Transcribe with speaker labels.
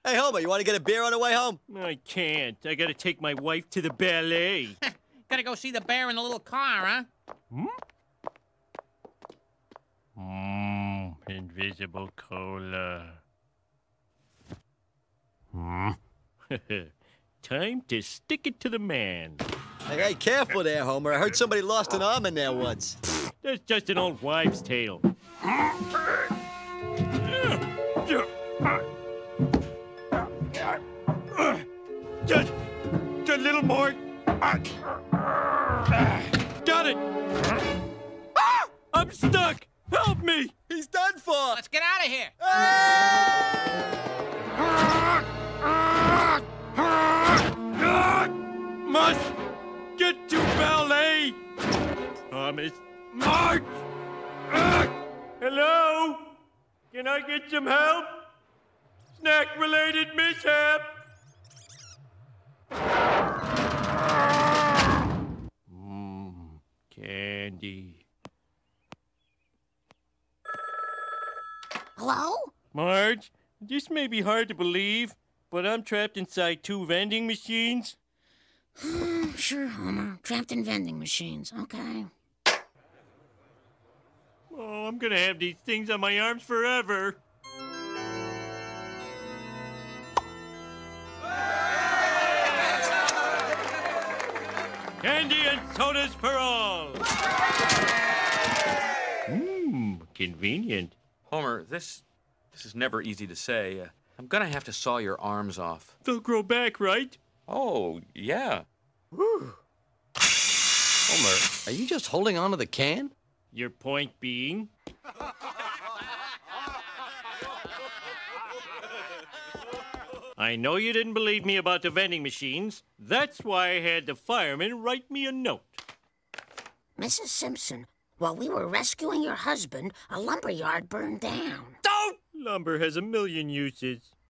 Speaker 1: Hey, Homer, you want to get a beer on the way home?
Speaker 2: I can't. I gotta take my wife to the ballet.
Speaker 3: Gotta go see the bear in the little car, huh?
Speaker 2: Invisible cola. Time to stick it to the man.
Speaker 1: Hey, careful there, Homer. I heard somebody lost an arm in there once.
Speaker 2: That's just an old wives' tale. Just a little more. Got it. I'm stuck. Help me.
Speaker 1: He's done for.
Speaker 3: Let's get out of here.
Speaker 2: Must get to ballet. Promise. March. Hello? Can I get some help? Snack-related mishap. Candy.
Speaker 4: Hello?
Speaker 2: Marge, this may be hard to believe, but I'm trapped inside 2 vending machines.
Speaker 4: Sure, Homer. Trapped in vending machines. Okay.
Speaker 2: Oh, I'm gonna have these things on my arms forever. Candy and sodas for all. Convenient.
Speaker 5: Homer, this is never easy to say. I'm gonna have to saw your arms off.
Speaker 2: They'll grow back, right?
Speaker 5: Oh, yeah.
Speaker 1: Homer, are you just holding on to the can?
Speaker 2: Your point being? I know you didn't believe me about the vending machines. That's why I had the fireman write me a note.
Speaker 4: Mrs. Simpson, while we were rescuing your husband, a lumberyard burned down.
Speaker 2: Don't! Lumber has a million uses.